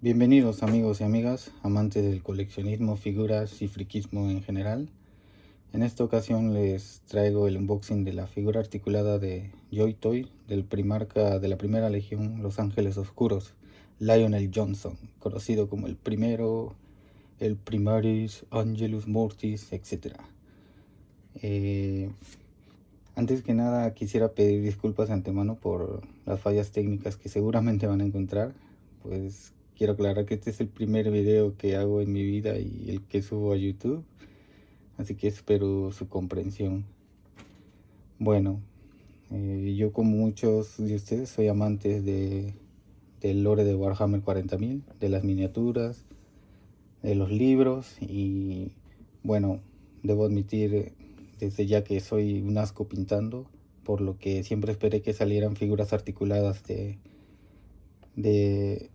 Bienvenidos amigos y amigas, amantes del coleccionismo, figuras y friquismo en general. En esta ocasión les traigo el unboxing de la figura articulada de Joy Toy del Primarca de la Primera Legión Los Ángeles Oscuros, Lionel Johnson, conocido como el primero, el Primaris, Angelus Mortis, etc. Antes que nada quisiera pedir disculpas de antemano por las fallas técnicas que seguramente van a encontrar. Pues quiero aclarar que este es el primer video que hago en mi vida y el que subo a YouTube, así que espero su comprensión. Bueno, yo como muchos de ustedes soy amante del lore de Warhammer 40.000, de las miniaturas, de los libros y bueno, debo admitir desde ya que soy un asco pintando, por lo que siempre esperé que salieran figuras articuladas de, de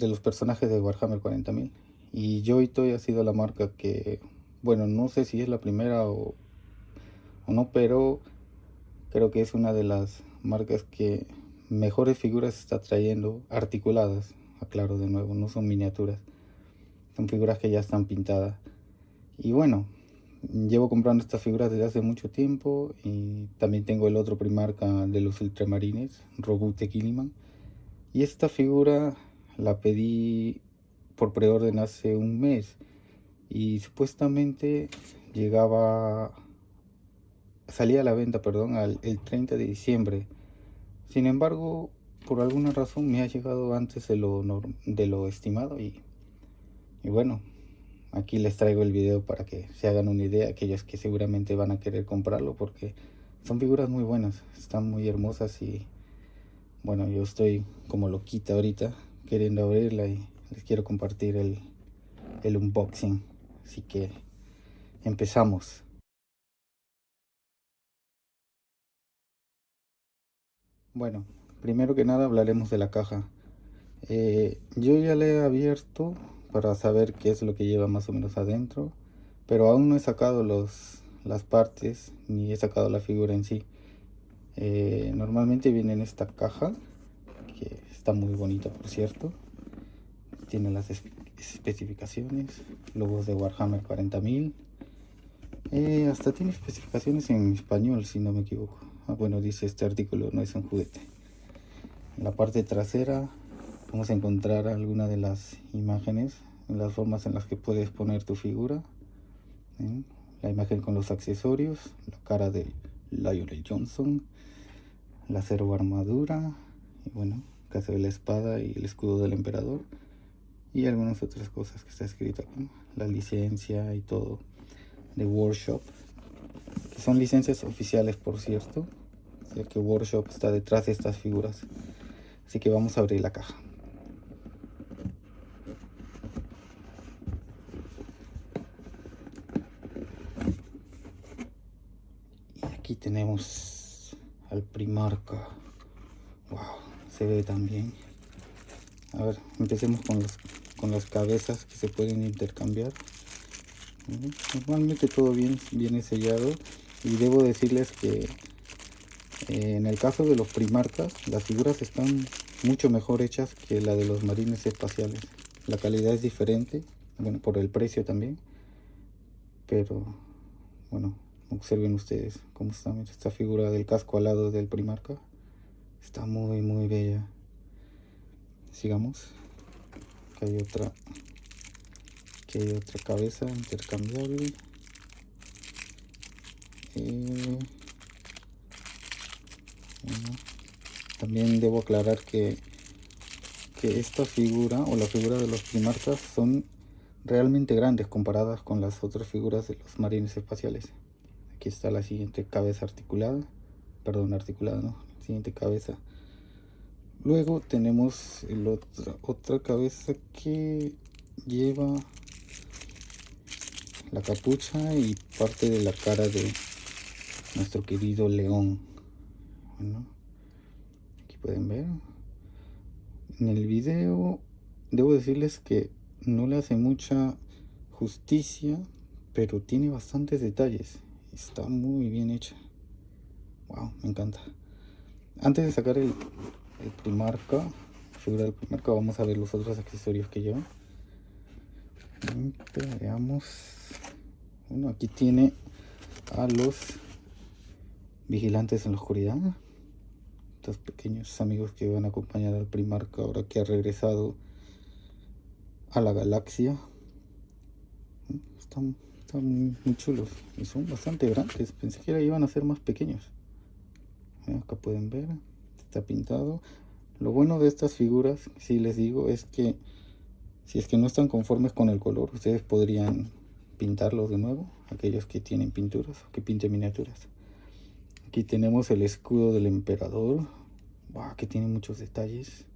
los personajes de Warhammer 40.000. Y Joy Toy ha sido la marca que, bueno, no sé si es la primera o no, pero creo que es una de las marcas que mejores figuras está trayendo articuladas. Aclaro de nuevo, no son miniaturas, son figuras que ya están pintadas. Y bueno, llevo comprando estas figuras desde hace mucho tiempo y también tengo el otro Primarca de los Ultramarines, Roboute Guilliman. Y esta figura la pedí por preorden hace un mes y supuestamente salía a la venta, perdón, el 30 de diciembre. Sin embargo, por alguna razón me ha llegado antes de lo estimado y bueno, aquí les traigo el video para que se hagan una idea, aquellos que seguramente van a querer comprarlo porque son figuras muy buenas, están muy hermosas y bueno, yo estoy como loquita ahorita queriendo abrirla y les quiero compartir el unboxing. Así que empezamos. Bueno, primero que nada hablaremos de la caja. Yo ya la he abierto para saber qué es lo que lleva más o menos adentro, pero aún no he sacado las partes ni he sacado la figura en sí. Normalmente viene en esta caja, que está muy bonita por cierto. Tiene las especificaciones, logos de Warhammer 40.000. Hasta tiene especificaciones en español si no me equivoco. Bueno, dice este artículo no es un juguete. En la parte trasera vamos a encontrar algunas de las imágenes, las formas en las que puedes poner tu figura. La imagen con los accesorios, la cara de Lionel Johnson, la cero armadura, y bueno, acá se ve la espada y el escudo del emperador y algunas otras cosas que está escrito aquí, la licencia y todo de Workshop, que son licencias oficiales por cierto, ya que Workshop está detrás de estas figuras. Así que vamos a abrir la caja. Y aquí tenemos al Primarca. Wow, se ve tan bien. A ver, empecemos con las cabezas que se pueden intercambiar. Normalmente todo viene sellado y debo decirles que en el caso de los Primarcas las figuras están mucho mejor hechas que la de los marines espaciales. La calidad es diferente, bueno, por el precio también, pero bueno, observen ustedes cómo está. Mira, esta figura del casco alado del Primarca está muy bella. Sigamos. Aquí hay otra cabeza intercambiable. Bueno, también debo aclarar que esta figura o la figura de los Primarcas son realmente grandes comparadas con las otras figuras de los marines espaciales. Aquí está la siguiente cabeza articulada, perdón, articulada no, siguiente cabeza. Luego tenemos otra cabeza que lleva la capucha y parte de la cara de nuestro querido león. Bueno, aquí pueden ver. En el video debo decirles que no le hace mucha justicia, pero tiene bastantes detalles. Está muy bien hecha. Wow, me encanta. Antes de sacar el Primarca, figura del Primark. Vamos a ver los otros accesorios que lleva. Pero veamos. Bueno, aquí tiene a los vigilantes en la oscuridad. Estos pequeños amigos que van a acompañar al Primark ahora que ha regresado a la galaxia. Están muy chulos y son bastante grandes. Pensé que iban a ser más pequeños. Acá pueden ver, está pintado. Lo bueno de estas figuras, si les digo, es que si es que no están conformes con el color, ustedes podrían pintarlos de nuevo, aquellos que tienen pinturas o que pinten miniaturas. Aquí tenemos el escudo del emperador. Wow, que tiene muchos detalles.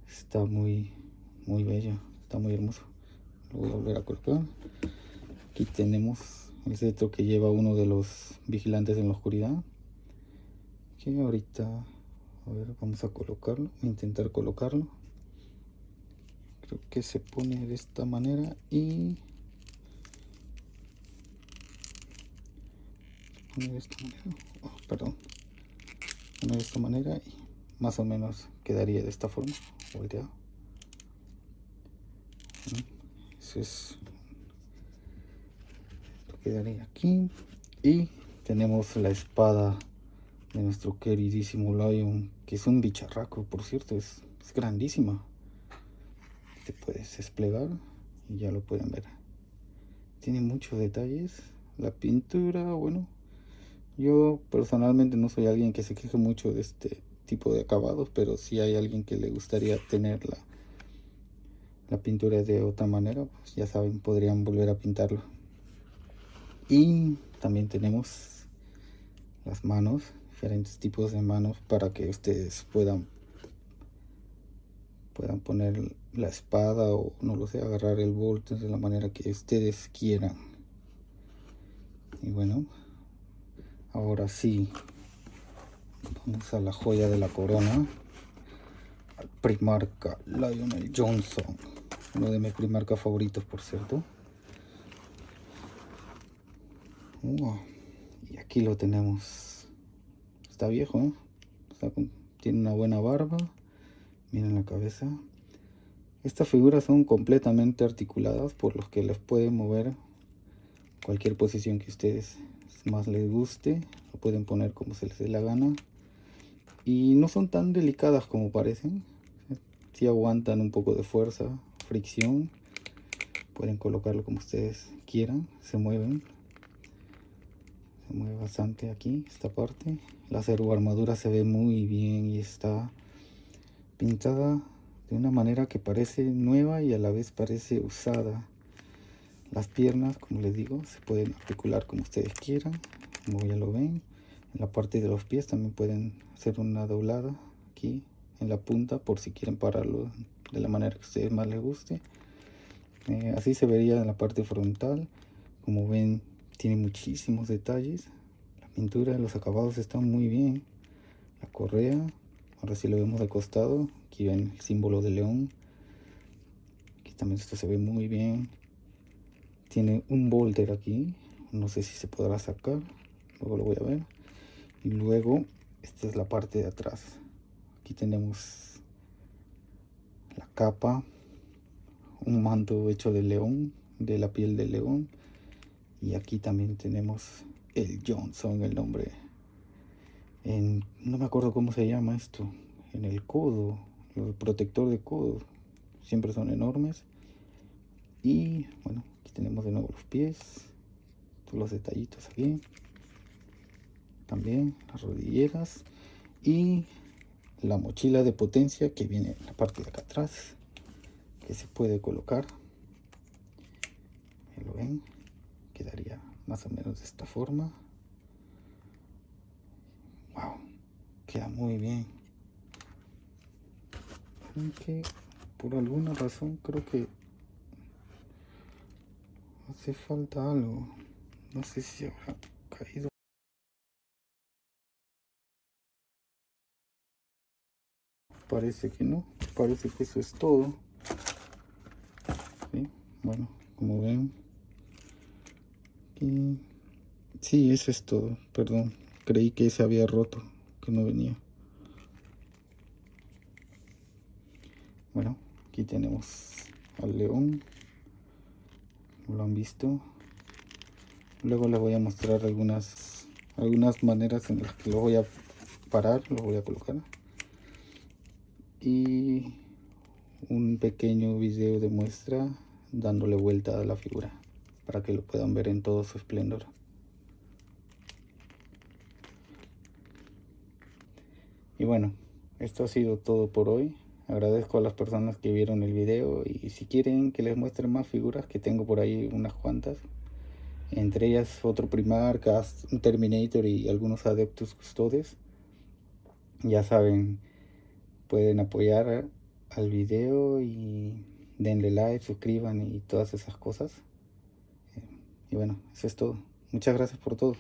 Está muy bello, está muy hermoso. Lo voy a volver a colocar. Aquí tenemos el cetro que lleva uno de los vigilantes en la oscuridad. Que ahorita, a ver, vamos a colocarlo, intentar colocarlo. Creo que se pone de esta manera y pone de esta manera. Oh, perdón. Pone de esta manera y más o menos quedaría de esta forma, volteado. Eso es. Esto quedaría aquí. Y tenemos la espada de nuestro queridísimo Lion, que es un bicharraco, por cierto, es grandísima. Te puedes desplegar y ya lo pueden ver. Tiene muchos detalles. La pintura, bueno, yo personalmente no soy alguien que se queje mucho de este tipo de acabados, pero si hay alguien que le gustaría tener la pintura de otra manera, pues ya saben, podrían volver a pintarlo. Y también tenemos las manos, diferentes tipos de manos para que ustedes puedan poner la espada o no lo sé, agarrar el bolt de la manera que ustedes quieran. Y bueno, ahora sí, vamos a la joya de la corona, al Primarca Lionel Johnson, uno de mis Primarcas favoritos, por cierto. Y aquí lo tenemos. Está viejo, ¿eh? Tiene una buena barba. Miren la cabeza. Estas figuras son completamente articuladas, por los que les pueden mover cualquier posición que ustedes más les guste. Lo pueden poner como se les dé la gana. Y no son tan delicadas como parecen. Sí aguantan un poco de fuerza, fricción. Pueden colocarlo como ustedes quieran. Se mueven. Se mueve bastante aquí, esta parte. La armadura se ve muy bien y está pintada de una manera que parece nueva y a la vez parece usada. Las piernas, como les digo, se pueden articular como ustedes quieran, como ya lo ven. En la parte de los pies también pueden hacer una doblada aquí en la punta por si quieren pararlo de la manera que a ustedes más les guste. Así se vería en la parte frontal. Como ven, tiene muchísimos detalles. La pintura, los acabados están muy bien. La correa, ahora sí lo vemos de costado. Aquí ven el símbolo de león. Aquí también esto se ve muy bien. Tiene un bolter aquí. No sé si se podrá sacar. Luego lo voy a ver. Y luego, esta es la parte de atrás. Aquí tenemos la capa. Un manto hecho de león, de la piel del león. Y aquí también tenemos el Johnson, el nombre. No me acuerdo cómo se llama esto. En el codo, el protector de codo. Siempre son enormes. Y bueno, aquí tenemos de nuevo los pies. Todos los detallitos aquí. También las rodilleras. Y la mochila de potencia que viene en la parte de acá atrás. Que se puede colocar. ¿Ya lo ven? Quedaría más o menos de esta forma. Wow, queda muy bien. Aunque por alguna razón creo que hace falta algo. No sé si habrá caído. Parece que no. Parece que eso es todo. ¿Sí? Bueno, como ven. Aquí. Sí, eso es todo. Perdón. Creí que se había roto. Que no venía. Bueno, aquí tenemos al león, como lo han visto. Luego les voy a mostrar algunas maneras en las que lo voy a parar, lo voy a colocar. Y un pequeño video de muestra dándole vuelta a la figura para que lo puedan ver en todo su esplendor. Y bueno, esto ha sido todo por hoy. Agradezco a las personas que vieron el video, y si quieren que les muestre más figuras, que tengo por ahí unas cuantas, entre ellas otro Primarch, un Terminator y algunos Adeptus Custodes, ya saben, pueden apoyar al video y denle like, suscriban y todas esas cosas. Y bueno, eso es todo. Muchas gracias por todo.